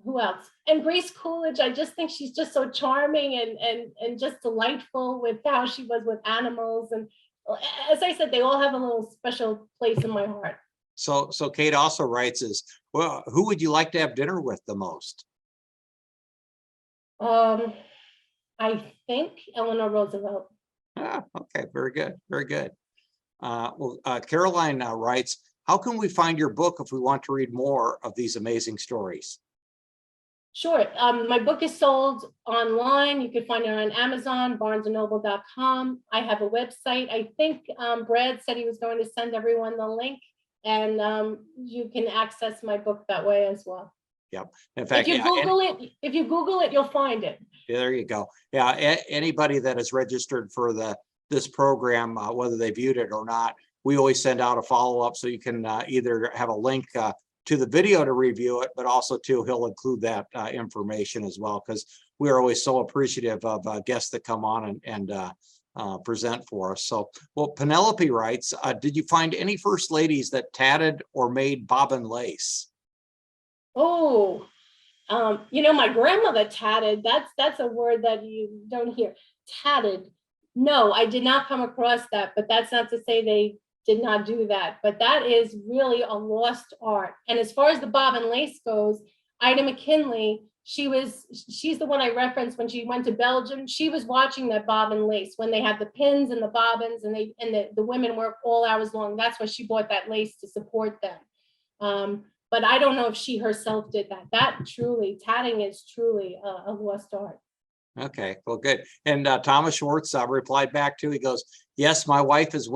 who else? And Grace Coolidge, I just think she's just so charming and just delightful with how she was with animals. And as I said, they all have a little special place in my heart. So Kate also writes is, well, who would you like to have dinner with the most? I think Eleanor Roosevelt. Okay, very good, very good. Caroline writes, how can we find your book if we want to read more of these amazing stories? Sure. My book is sold online. You can find it on Amazon, barnesandnoble.com. I have a website. I think Brad said he was going to send everyone the link, and you can access my book that way as well. Yep. In fact, if you Google it, you'll find it. There you go. Yeah. Anybody that is registered for the this program, whether they viewed it or not, we always send out a follow-up so you can either have a link to the video to review it, but also too, he'll include that information as well, because we are always so appreciative of guests that come on and present for us. So, well, Penelope writes, did you find any first ladies that tatted or made bobbin lace? Oh, my grandmother tatted. That's a word that you don't hear. Tatted. No, I did not come across that, but that's not to say they did not do that. But that is really a lost art. And as far as the bobbin lace goes, Ida McKinley, she's the one I referenced when she went to Belgium. She was watching that bobbin lace when they had the pins and the bobbins, and the women work all hours long. That's why she bought that lace to support them. But I don't know if she herself did that. Tatting is truly a lost art. Okay, well, good. And Thomas Schwartz replied back to, he goes, yes, my wife is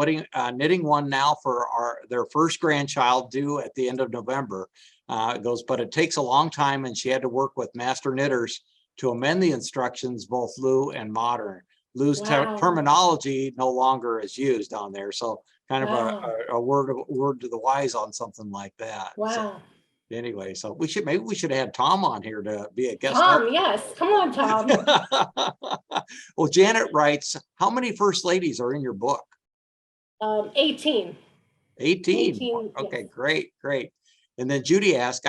knitting one now for their first grandchild due at the end of November. It goes, but it takes a long time, and she had to work with master knitters to amend the instructions, both Lou and modern. Lou's terminology no longer is used on there. So kind of a word to the wise on something like that. Wow. So, anyway, so maybe we should have had Tom on here to be a guest. Tom, yes, come on, Tom. Well, Janet writes, how many first ladies are in your book? 18. 18. Okay, yes. Great. And then Judy asked,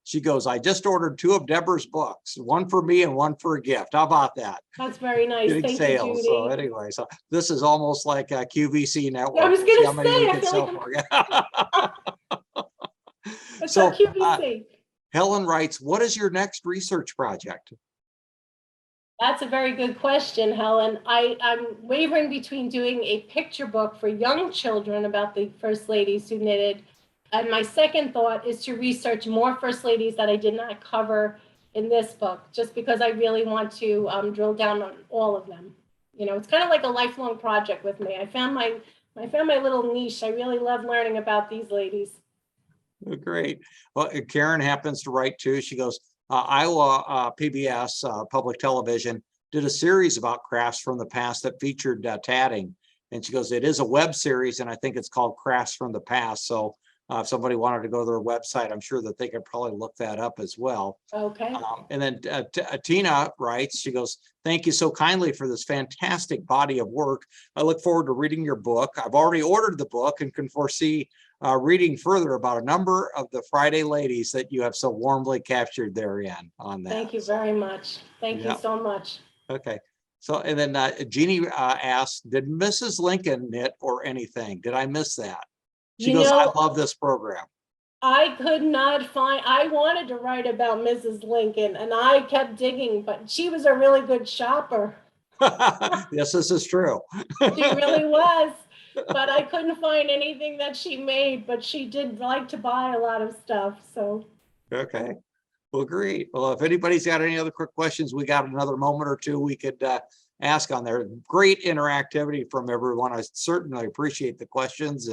she goes, I just ordered 2 of Deborah's books, one for me and one for a gift. How about that? That's very nice. Thank you, Judy. So anyway, so this is almost like a QVC network. I was going to say, I feel like it's so QVC. Helen writes, what is your next research project? That's a very good question, Helen. I'm wavering between doing a picture book for young children about the first ladies who knitted. And my second thought is to research more first ladies that I did not cover in this book, just because I really want to drill down on all of them. It's kind of like a lifelong project with me. I found my little niche. I really love learning about these ladies. Great. Well, Karen happens to write too. She goes, Iowa PBS public television did a series about crafts from the past that featured tatting. And she goes, it is a web series, and I think it's called Crafts from the Past. So if somebody wanted to go to their website, I'm sure that they could probably look that up as well. Okay. And then Tina writes, she goes, thank you so kindly for this fantastic body of work. I look forward to reading your book. I've already ordered the book and can foresee reading further about a number of the Friday ladies that you have so warmly captured therein on that. Thank you very much. Thank you so much. Okay. So, and then Jeannie asked, did Mrs. Lincoln knit or anything? Did I miss that? She goes, I love this program. I could not find, I wanted to write about Mrs. Lincoln, and I kept digging, but she was a really good shopper. Yes, this is true. She really was, but I couldn't find anything that she made, but she did like to buy a lot of stuff, so. Okay, well, great. Well, if anybody's got any other quick questions, we got another moment or two we could ask on there. Great interactivity from everyone. I certainly appreciate the questions.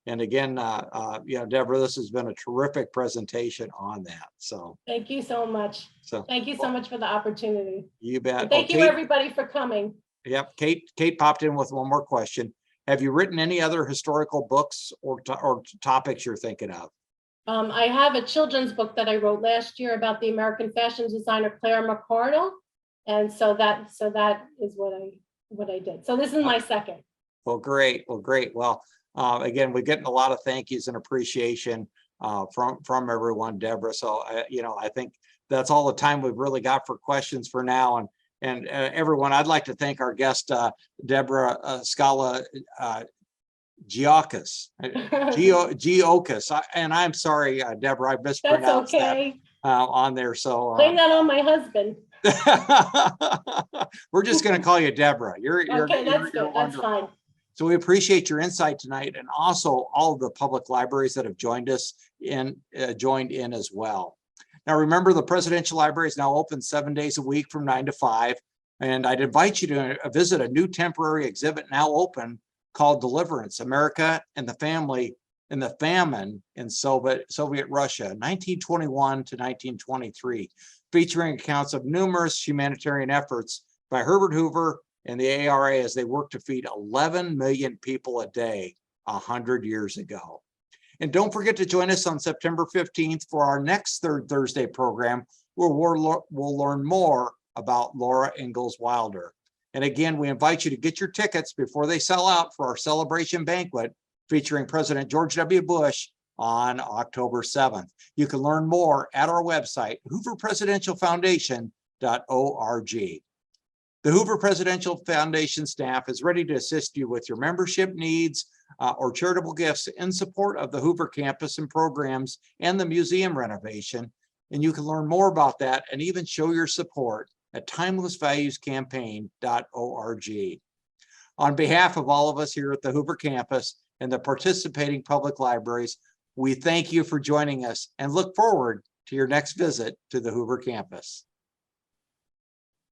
And again, Deborah, this has been a terrific presentation on that. So thank you so much. Thank you so much for the opportunity. You bet. And thank you, everybody, for coming. Yep. Kate popped in with one more question. Have you written any other historical books or topics you're thinking of? I have a children's book that I wrote last year about the American fashion designer Claire McCardle, and so that is what I did. So this is my second. Well, great. Well, again, we're getting a lot of thank yous and appreciation from everyone, Deborah. So I think that's all the time we've really got for questions for now. And everyone, I'd like to thank our guest, Debra Scala Giokas, Giokas. And I'm sorry, Deborah, I mispronounced that on there. So blame that on my husband. We're just going to call you Deborah. Okay, that's good. That's fine. So we appreciate your insight tonight, and also all of the public libraries that have joined us joined in as well. Now, remember, the Presidential Library is now open 7 days a week from 9 to 5. And I'd invite you to visit a new temporary exhibit now open called Deliverance, America and the Family in the Famine in Soviet Russia, 1921 to 1923, featuring accounts of numerous humanitarian efforts by Herbert Hoover, and the ARA as they work to feed 11 million people a day 100 years ago. And don't forget to join us on September 15th for our next Third Thursday program, where we'll learn more about Laura Ingalls Wilder. And again, we invite you to get your tickets before they sell out for our celebration banquet featuring President George W. Bush on October 7th. You can learn more at our website, hooverpresidentialfoundation.org. The Hoover Presidential Foundation staff is ready to assist you with your membership needs or charitable gifts in support of the Hoover campus and programs and the museum renovation. And you can learn more about that and even show your support at timelessvaluescampaign.org. On behalf of all of us here at the Hoover campus and the participating public libraries, we thank you for joining us and look forward to your next visit to the Hoover campus.